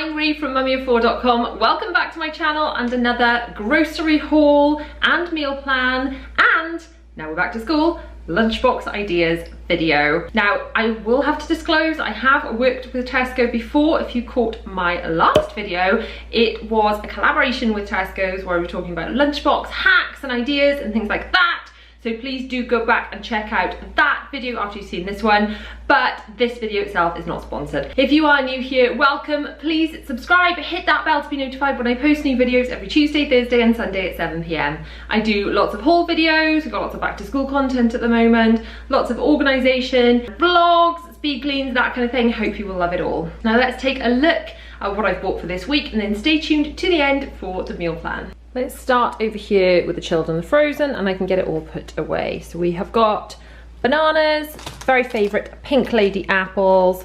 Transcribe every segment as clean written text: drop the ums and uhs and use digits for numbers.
I'm Ree from mummyoffour.com. Welcome back to my channel and another grocery haul and meal plan, and now we're back to school, lunchbox ideas video. Now I will have to disclose I have worked with Tesco before. If you caught my last video, it was a collaboration with Tesco's where we were talking about lunchbox hacks and ideas and things like that. So please do go back and check out that video after you've seen this one, but this video itself is not sponsored. If you are new here, welcome. Please subscribe, hit that bell to be notified when I post new videos every Tuesday, Thursday and Sunday at 7 PM. I do lots of haul videos, we've got lots of back to school content at the moment, lots of organisation, vlogs, speed cleans, that kind of thing. Hope you will love it all. Now let's take a look at what I've bought for this week and then stay tuned to the end for the meal plan. Let's start over here with the chilled and the frozen, and I can get it all put away. So we have got bananas, very favourite pink lady apples,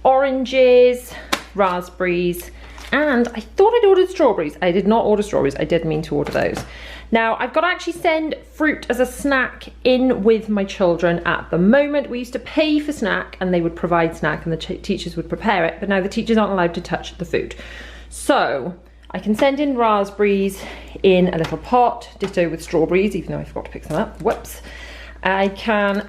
oranges, raspberries, and I thought I'd ordered strawberries. I did not order strawberries, I did mean to order those. Now I've got to actually send fruit as a snack in with my children at the moment. We used to pay for snack and they would provide snack and the teachers would prepare it, but now the teachers aren't allowed to touch the food. So I can send in raspberries in a little pot, ditto with strawberries, even though I forgot to pick some up, whoops. I can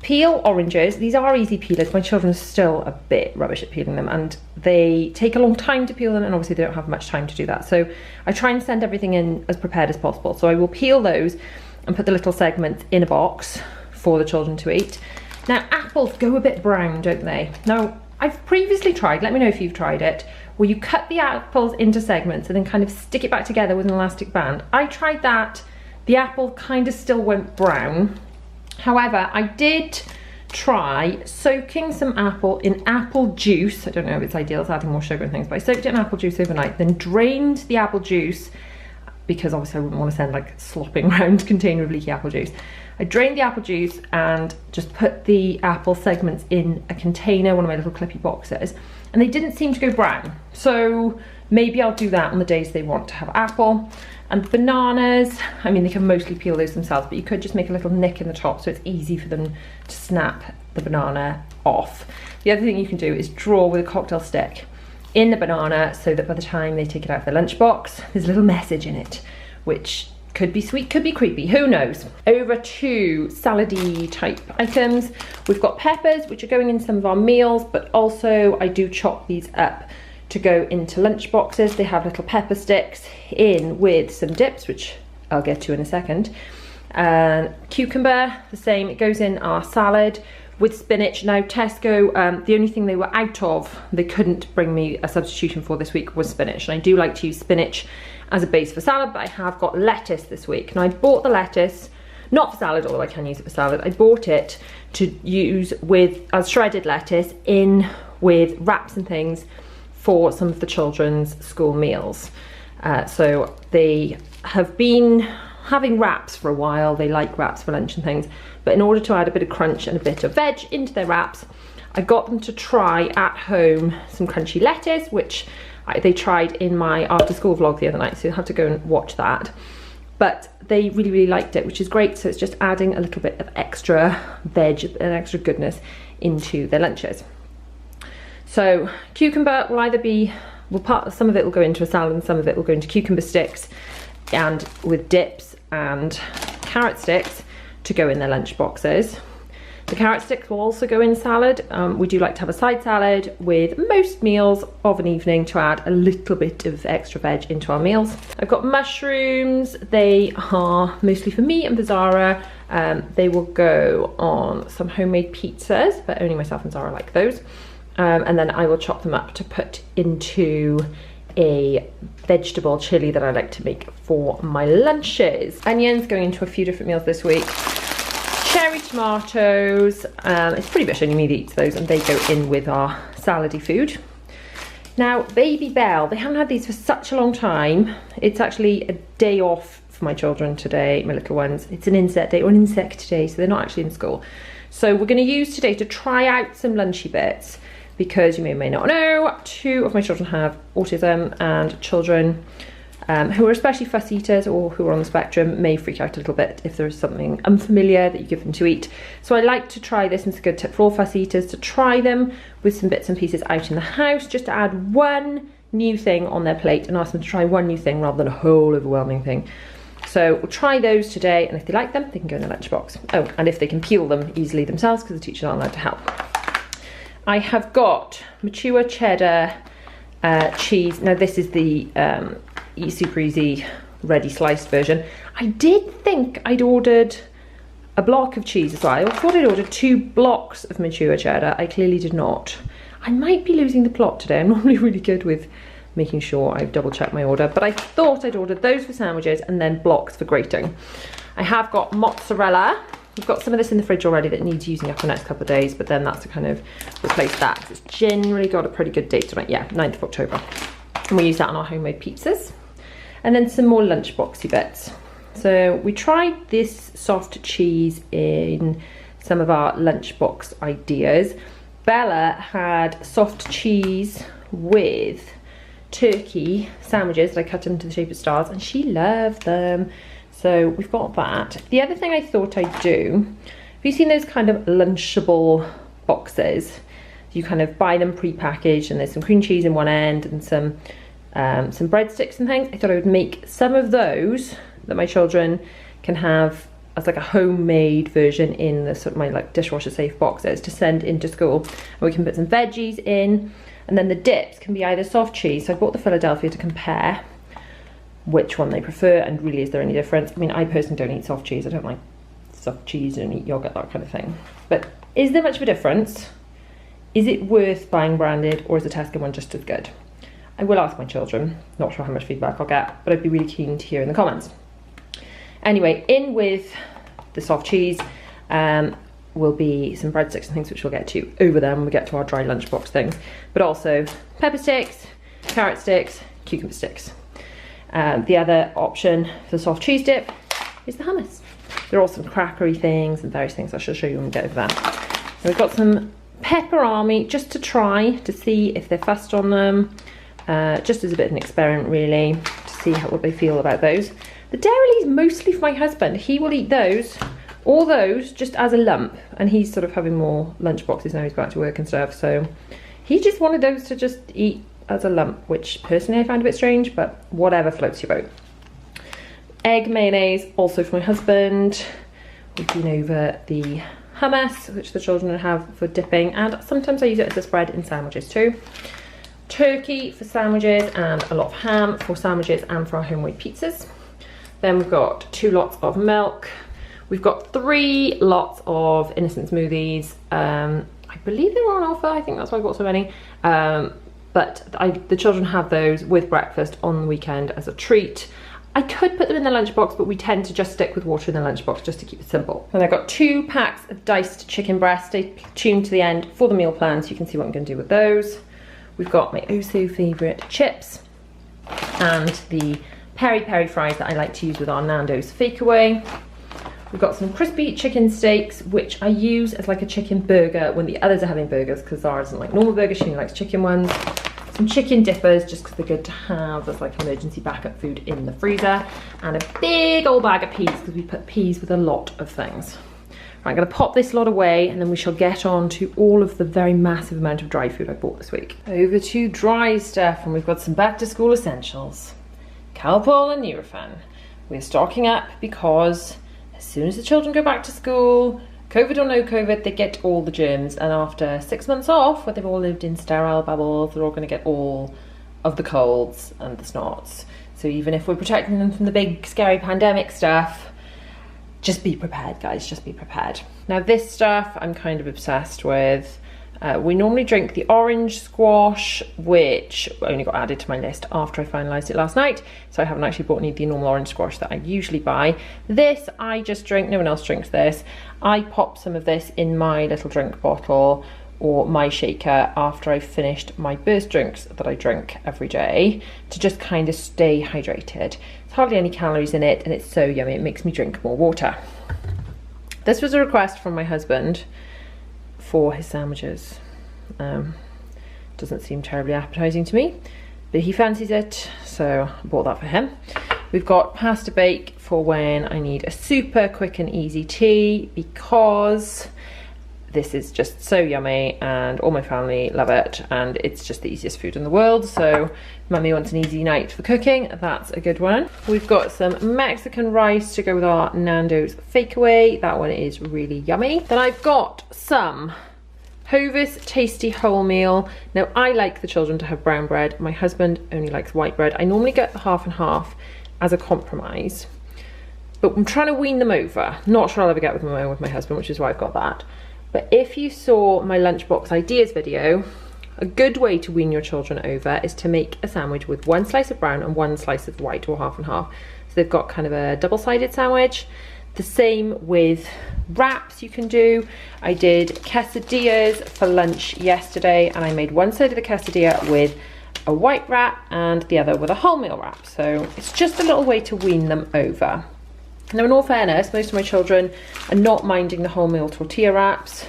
peel oranges. These are easy peelers. My children are still a bit rubbish at peeling them and they take a long time to peel them, and obviously they don't have much time to do that. So I try and send everything in as prepared as possible. So I will peel those and put the little segments in a box for the children to eat. Now apples go a bit brown, don't they? Now I've previously tried, let me know if you've tried it, where you cut the apples into segments and then kind of stick it back together with an elastic band. I tried that, the apple kind of still went brown. However, I did try soaking some apple in apple juice. I don't know if it's ideal, it's adding more sugar and things, but I soaked it in apple juice overnight, then drained the apple juice, because obviously I wouldn't want to send like slopping around container of leaky apple juice. I drained the apple juice and just put the apple segments in a container, one of my little clippy boxes, and they didn't seem to go brown. So maybe I'll do that on the days they want to have apple. And bananas, I mean, they can mostly peel those themselves, but you could just make a little nick in the top so it's easy for them to snap the banana off. The other thing you can do is draw with a cocktail stick in the banana so that by the time they take it out of their lunchbox, there's a little message in it, which could be sweet, could be creepy, who knows. Over to salady type items. We've got peppers, which are going in some of our meals, but also I do chop these up to go into lunch boxes. They have little pepper sticks in with some dips, which I'll get to in a second. And cucumber, the same, it goes in our salad with spinach. Now Tesco, the only thing they were out of, they couldn't bring me a substitution for this week, was spinach. And I do like to use spinach as a base for salad, but I have got lettuce this week. Now I bought the lettuce, not for salad, although I can use it for salad. I bought it to use with as shredded lettuce in with wraps and things for some of the children's school meals. So they have been having wraps for a while. They like wraps for lunch and things, but in order to add a bit of crunch and a bit of veg into their wraps, I got them to try at home some crunchy lettuce, which they tried in my after school vlog the other night, so you'll have to go and watch that. But they really, really liked it, which is great. So it's just adding a little bit of extra veg and extra goodness into their lunches. So cucumber will either be, some of it will go into a salad and some of it will go into cucumber sticks and with dips, and carrot sticks to go in their lunch boxes. The carrot sticks will also go in salad. We do like to have a side salad with most meals of an evening to add a little bit of extra veg into our meals. I've got mushrooms. They are mostly for me and for Zara. They will go on some homemade pizzas, but only myself and Zara like those. And then I will chop them up to put into a vegetable chili that I like to make for my lunches. Onions going into a few different meals this week. Cherry tomatoes, it's pretty much only me that eats those, and they go in with our salady food. Now, Baby Bell, they haven't had these for such a long time. It's actually a day off for my children today, my little ones. It's an inset day, or an insect day, so they're not actually in school. So we're going to use today to try out some lunchy bits, because you may or may not know, 2 of my children have autism, and children who are especially fuss eaters or who are on the spectrum may freak out a little bit if there's something unfamiliar that you give them to eat. So I like to try this, and it's a good tip for all fuss eaters to try them with some bits and pieces out in the house, just to add one new thing on their plate and ask them to try one new thing rather than a whole overwhelming thing. So we'll try those today, and if they like them, they can go in the lunchbox. Oh, and if they can peel them easily themselves, because the teachers aren't allowed to help. I have got mature cheddar cheese. Now this is the super easy ready sliced version. I did think I'd ordered a block of cheese as well. I thought I'd ordered 2 blocks of mature cheddar. I clearly did not. I might be losing the plot today. I'm normally really good with making sure I've double checked my order, but I thought I'd ordered those for sandwiches and then blocks for grating. I have got mozzarella. We've got some of this in the fridge already that needs using up the next couple of days, but then that's to kind of replace that. It's generally got a pretty good date on it. Yeah, 9th of October. And we use that on our homemade pizzas. And then some more lunchboxy bits. So we tried this soft cheese in some of our lunchbox ideas. Bella had soft cheese with turkey sandwiches that I cut into the shape of stars, and she loved them. So we've got that. The other thing I thought I'd do, have you seen those kind of lunchable boxes? You kind of buy them pre-packaged, and there's some cream cheese in one end and some breadsticks and things. I thought I would make some of those that my children can have as like a homemade version in the sort of my like dishwasher safe boxes to send into school. And we can put some veggies in, and then the dips can be either soft cheese. So I bought the Philadelphia to compare which one they prefer, and really is there any difference? I mean, I personally don't eat soft cheese. I don't like soft cheese, I don't eat yogurt, that kind of thing. But is there much of a difference? Is it worth buying branded, or is the Tesco one just as good? I will ask my children. Not sure how much feedback I'll get, but I'd be really keen to hear in the comments. Anyway, in with the soft cheese will be some breadsticks and things, which we'll get to over there when we get to our dry lunchbox things, but also pepper sticks, carrot sticks, cucumber sticks. The other option for the soft cheese dip is the hummus. There are also some crackery things and various things I shall show you when we get over there. So we've got some pepperami just to try to see if they're fussed on them, just as a bit of an experiment really, to see what they feel about those. The dairy is mostly for my husband. He will eat those, all those, just as a lump, and he's sort of having more lunch boxes now he's back to work and stuff, so he just wanted those to just eat as a lump, which personally I find a bit strange, but whatever floats your boat. Egg mayonnaise, also for my husband. We've been over the hummus, which the children have for dipping, and sometimes I use it as a spread in sandwiches too. Turkey for sandwiches, and a lot of ham for sandwiches and for our homemade pizzas. Then we've got 2 lots of milk. We've got 3 lots of innocent smoothies. I believe they were on offer. I think that's why I bought so many. But the children have those with breakfast on the weekend as a treat. I could put them in the lunchbox, but we tend to just stick with water in the lunchbox just to keep it simple. And I've got 2 packs of diced chicken breast. Stay tuned to the end for the meal plan so you can see what I'm going to do with those. We've got my oh-so favourite chips and the peri-peri fries that I like to use with our Nando's Fakeaway. We've got some crispy chicken steaks, which I use as like a chicken burger when the others are having burgers, because Zara doesn't like normal burgers, she only likes chicken ones. Some chicken dippers, just because they're good to have as like emergency backup food in the freezer. And a big old bag of peas, because we put peas with a lot of things. Right, I'm going to pop this lot away, and then we shall get on to all of the very massive amount of dry food I bought this week. Over to dry stuff, and we've got some back to school essentials. Calpol and Nurofen. We're stocking up because as soon as the children go back to school, COVID or no COVID, they get all the germs, and after 6 months off, where they've all lived in sterile bubbles, they're all going to get all of the colds and the snots. So even if we're protecting them from the big scary pandemic stuff, just be prepared, guys, just be prepared. Now this stuff I'm kind of obsessed with. We normally drink the orange squash, which only got added to my list after I finalised it last night, so I haven't actually bought any of the normal orange squash that I usually buy. This I just drink, no one else drinks this. I pop some of this in my little drink bottle or my shaker after I've finished my burst drinks that I drink every day to just kind of stay hydrated. There's hardly any calories in it, and it's so yummy, it makes me drink more water. This was a request from my husband for his sandwiches. Doesn't seem terribly appetizing to me, but he fancies it, so I bought that for him. We've got pasta bake for when I need a super quick and easy tea, because this is just so yummy and all my family love it, and it's just the easiest food in the world. So mummy wants an easy night for cooking, that's a good one. We've got some Mexican rice to go with our Nando's Fakeaway. That one is really yummy. Then I've got some Hovis Tasty Wholemeal. Now I like the children to have brown bread. My husband only likes white bread. I normally get the half and half as a compromise, but I'm trying to wean them over. Not sure I'll ever get with my husband, which is why I've got that. But if you saw my lunchbox ideas video, a good way to wean your children over is to make a sandwich with 1 slice of brown and 1 slice of white, or half and half. So they've got kind of a double-sided sandwich. The same with wraps you can do. I did quesadillas for lunch yesterday, and I made one side of the quesadilla with a white wrap and the other with a wholemeal wrap. So it's just a little way to wean them over. Now, in all fairness, most of my children are not minding the wholemeal tortilla wraps.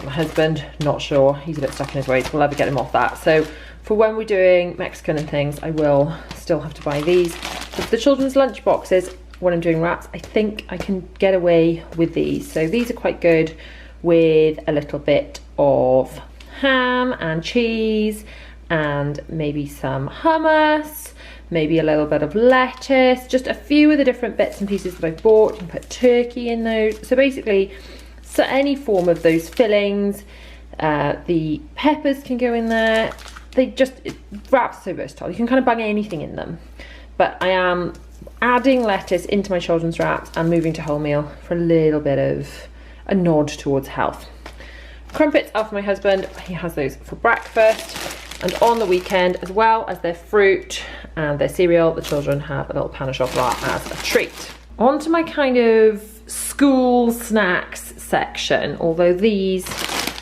My husband, not sure, he's a bit stuck in his ways, we'll ever get him off that. So for when we're doing Mexican and things, I will still have to buy these. But for the children's lunch boxes, when I'm doing wraps, I think I can get away with these. So these are quite good with a little bit of ham and cheese and maybe some hummus, maybe a little bit of lettuce, just a few of the different bits and pieces that I've bought. You can put turkey in those. So basically, so any form of those fillings, the peppers can go in there. Wraps are so versatile. You can kind of bung anything in them. But I am adding lettuce into my children's wraps and moving to wholemeal for a little bit of a nod towards health. Crumpets are for my husband. He has those for breakfast. And on the weekend, as well as their fruit and their cereal, the children have a little pan of chocolat as a treat. On to my kind of school snacks section, although these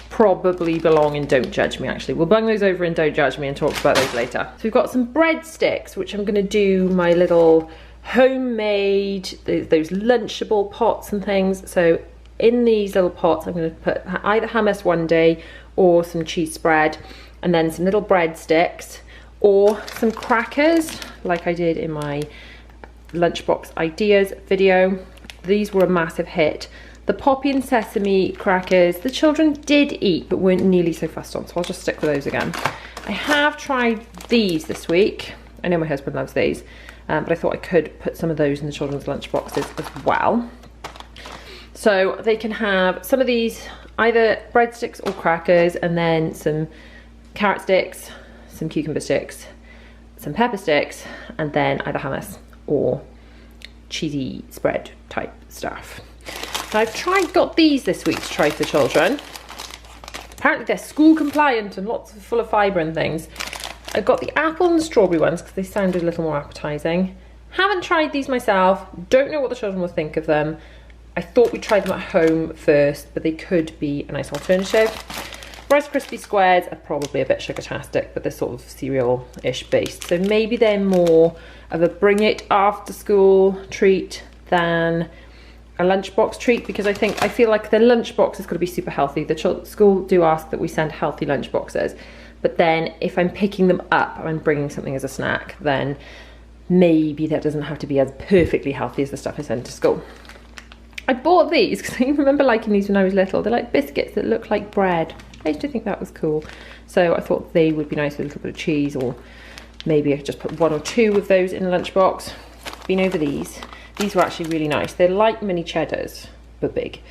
probably belong in Don't Judge Me, actually. We'll bung those over in Don't Judge Me and talk about those later. So we've got some breadsticks, which I'm gonna do my little homemade, those lunchable pots and things. So in these little pots, I'm gonna put either hummus one day or some cheese spread, and then some little breadsticks or some crackers, like I did in my lunchbox ideas video. These were a massive hit. The poppy and sesame crackers, the children did eat, but weren't nearly so fussed on, so I'll just stick with those again. I have tried these this week. I know my husband loves these, but I thought I could put some of those in the children's lunchboxes as well. So they can have some of these, either breadsticks or crackers, and then some carrot sticks, some cucumber sticks, some pepper sticks, and then either hummus or cheesy spread type stuff. So I've got these this week to try for the children. Apparently they're school compliant and full of fibre and things. I've got the apple and the strawberry ones because they sounded a little more appetizing. Haven't tried these myself, don't know what the children will think of them. I thought we'd try them at home first, but they could be a nice alternative. Rice Krispie squares are probably a bit sugar-tastic, but they're sort of cereal-ish based. So maybe they're more of a bring it after school treat than a lunchbox treat, because I feel like the lunchbox has got to be super healthy. The school do ask that we send healthy lunchboxes, but then if I'm picking them up and I'm bringing something as a snack, then maybe that doesn't have to be as perfectly healthy as the stuff I send to school. I bought these because I remember liking these when I was little. They're like biscuits that look like bread. I used to think that was cool. So I thought they would be nice with a little bit of cheese, or maybe I could just put 1 or 2 of those in a lunchbox. Been over these. These were actually really nice. They're like mini cheddars, but big.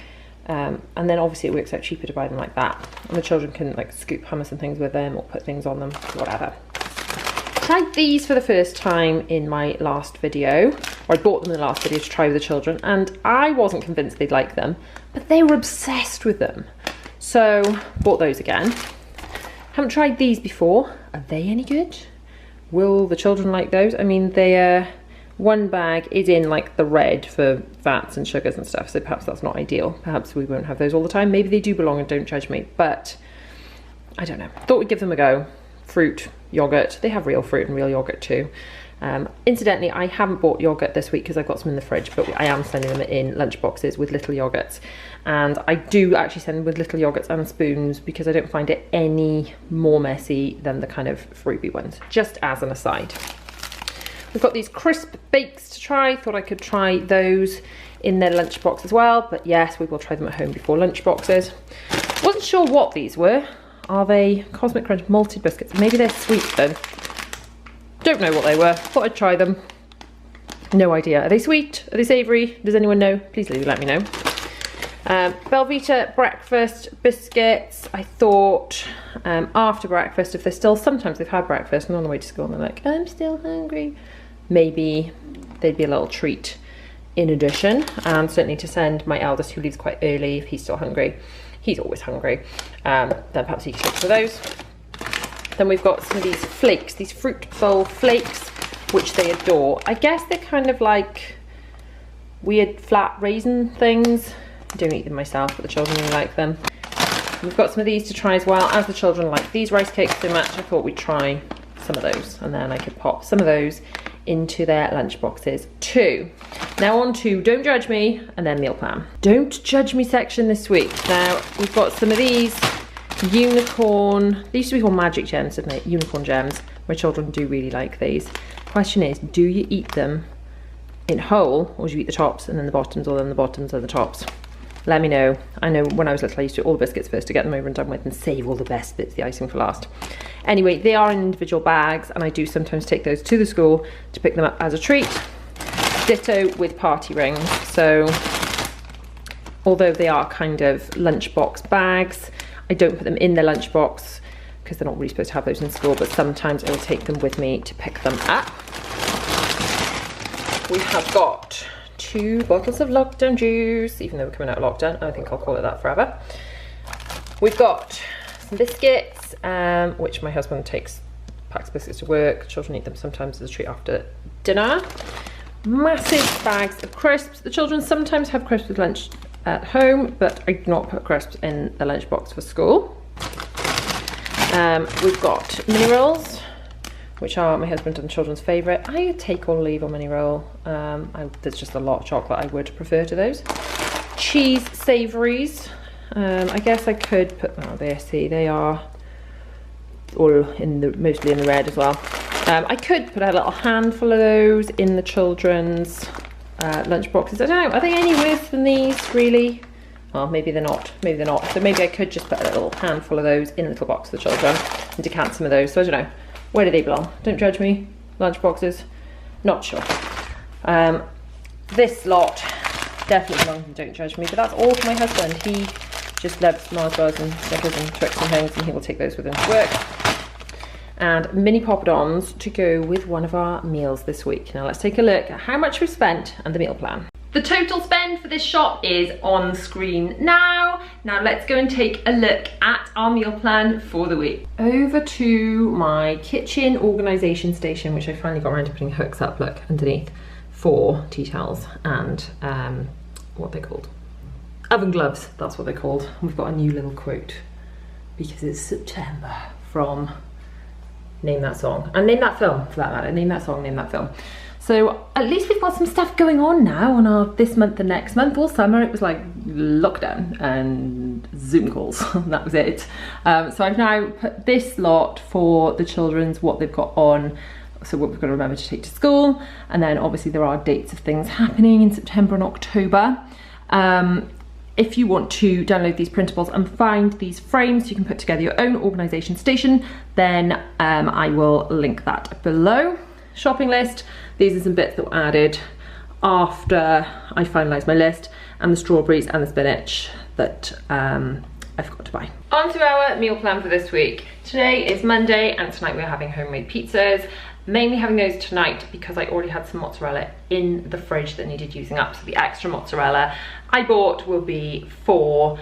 And then obviously it works out cheaper to buy them like that. And the children can like scoop hummus and things with them, or put things on them, whatever. Tried these for the first time in my last video, or I bought them in the last video to try with the children, and I wasn't convinced they'd like them, but they were obsessed with them. So bought those again. Haven't tried these before. Are they any good? Will the children like those? I mean, one bag is in like the red for fats and sugars and stuff, so perhaps that's not ideal. Perhaps we won't have those all the time. Maybe they do belong, and Don't Judge Me, but I don't know. Thought we'd give them a go. Fruit, yogurt. They have real fruit and real yogurt too. Incidentally, I haven't bought yogurt this week because I've got some in the fridge, but I am sending them in lunch boxes with little yogurts. And I do actually send them with little yogurts and spoons because I don't find it any more messy than the kind of fruity ones, just as an aside. We've got these crisp bakes to try. Thought I could try those in their lunchbox as well, but yes, we will try them at home before lunch boxes. Wasn't sure what these were. Are they Cosmic Crunch malted biscuits? Maybe they're sweet then. Don't know what they were. Thought I'd try them. No idea. Are they sweet? Are they savoury? Does anyone know? Please let me know. Belvita breakfast biscuits. I thought after breakfast, if they're still, sometimes they've had breakfast and on the way to school and they're like, I'm still hungry. Maybe they'd be a little treat in addition. And certainly to send my eldest, who leaves quite early, if he's still hungry. He's always hungry. Then perhaps he can take for those. Then we've got some of these flakes, these fruit bowl flakes, which they adore. I guess they're kind of like weird flat raisin things. I don't eat them myself, but the children really like them. We've got some of these to try as well. As the children like these rice cakes so much, I thought we'd try some of those, and then I could pop some of those into their lunch boxes too. Now on to Don't Judge Me and then Meal Plan. Don't Judge Me section this week. Now we've got some of these unicorn, they used to be called magic gems, didn't they? Unicorn gems. My children do really like these. Question is, do you eat them in whole, or do you eat the tops and then the bottoms, or then the bottoms and the tops? Let me know. I know when I was little I used to do all the biscuits first to get them over and done with and save all the best bits, the icing for last. Anyway, they are in individual bags and I do sometimes take those to the school to pick them up as a treat. Ditto with party rings. So although they are kind of lunchbox bags, I don't put them in their lunchbox because they're not really supposed to have those in school, but sometimes I will take them with me to pick them up. We have got 2 bottles of lockdown juice, even though we're coming out of lockdown. I think I'll call it that forever. We've got some biscuits, which my husband packs biscuits to work. Children eat them sometimes as a treat after dinner. Massive bags of crisps. The children sometimes have crisps with lunch at home, but I do not put crisps in the lunchbox for school. We've got mini rolls, which are my husband and children's favourite. I take or leave on mini roll. There's just a lot of chocolate. I would prefer to those. Cheese savouries. I guess I could put, oh there, see, they are all mostly in the red as well. I could put a little handful of those in the children's lunch boxes. I don't know, are they any worse than these, really? Oh, maybe they're not, maybe they're not. So maybe I could just put a little handful of those in a little box for the children and decant some of those. So I don't know. Where do they belong? Don't judge me. Lunch boxes. Not sure. This lot definitely belongs in Don't Judge Me, but that's all for my husband. He just loves Mars bars and Snickers and Twix and things, and he will take those with him to work. And mini poppadoms to go with one of our meals this week. Now let's take a look at how much we've spent and the meal plan. The total spend for this shop is on screen now. Now let's go and take a look at our meal plan for the week. Over to my kitchen organisation station, which I finally got around to putting hooks up, look, underneath, for tea towels and what they're called. Oven gloves, that's what they're called. We've got a new little quote because it's September from Name That Song. And Name That Film, for that matter. Name That Song, Name That Film. So at least we've got some stuff going on now on our this month and next month. All summer it was like lockdown and Zoom calls. That was it. So I've now put this lot for the children's, what they've got on, so what we've got to remember to take to school. And then obviously there are dates of things happening in September and October. If you want to download these printables and find these frames, you can put together your own organisation station, then I will link that below. Shopping list, these are some bits that were added after I finalised my list, and the strawberries and the spinach that I forgot to buy. On to our meal plan for this week. Today is Monday and tonight we're having homemade pizzas. Mainly having those tonight because I already had some mozzarella in the fridge that needed using up, so the extra mozzarella I bought will be for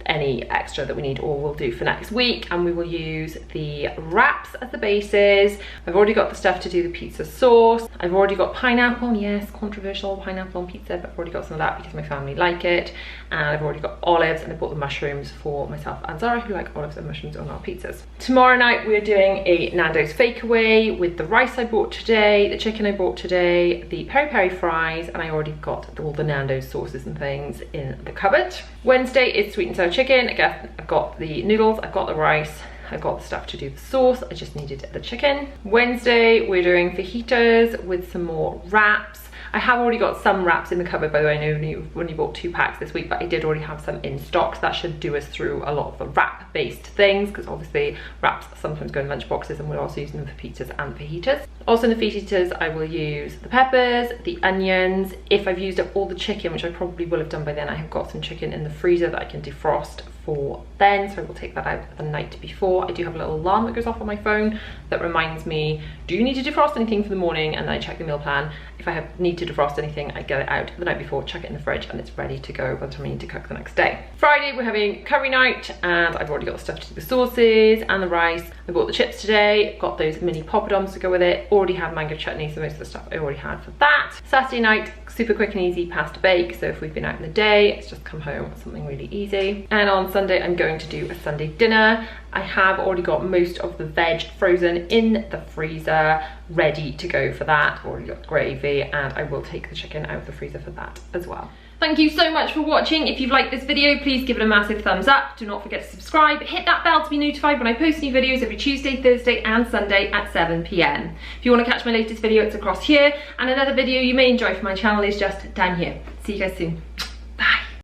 any extra that we need, or we'll do for next week, and we will use the wraps as the bases. I've already got the stuff to do the pizza sauce. I've already got pineapple, yes, controversial pineapple on pizza, but I've already got some of that because my family like it. And I've already got olives, and I bought the mushrooms for myself and Zara, who like olives and mushrooms on our pizzas. Tomorrow night we're doing a Nando's fakeaway with the rice I bought today, the chicken I bought today, the peri-peri fries, and I already got all the Nando's sauces and things in the cupboard. Wednesday is sweet and sour chicken. Again, I've got the noodles, I've got the rice, I've got the stuff to do the sauce, I just needed the chicken. Wednesday we're doing fajitas with some more wraps. I have already got some wraps in the cupboard, by the way. I know you've only bought 2 packs this week, but I did already have some in stock, so that should do us through a lot of the wrap based things, because obviously wraps sometimes go in lunch boxes, and we're also using them for pizzas and fajitas. Also in the fajitas I will use the peppers, the onions. If I've used up all the chicken, which I probably will have done by then, I have got some chicken in the freezer that I can defrost for then, so I will take that out the night before. I do have a little alarm that goes off on my phone that reminds me, do you need to defrost anything for the morning? And then I check the meal plan. If I need to defrost anything, I get it out the night before, chuck it in the fridge, and it's ready to go by the time I need to cook the next day. Friday we're having curry night, and I've already got the stuff to do the sauces and the rice. I bought the chips today, got those mini poppadoms to go with it, already had mango chutney, so most of the stuff I already had for that. Saturday night, super quick and easy pasta bake, so if we've been out in the day, it's just come home with something really easy. And on Sunday I'm going to do a Sunday dinner. I have already got most of the veg frozen in the freezer, ready to go for that. Already got gravy, and I will take the chicken out of the freezer for that as well. Thank you so much for watching. If you've liked this video, please give it a massive thumbs up. Do not forget to subscribe. Hit that bell to be notified when I post new videos every Tuesday, Thursday and Sunday at 7 PM. If you want to catch my latest video, it's across here, and another video you may enjoy from my channel is just down here. See you guys soon.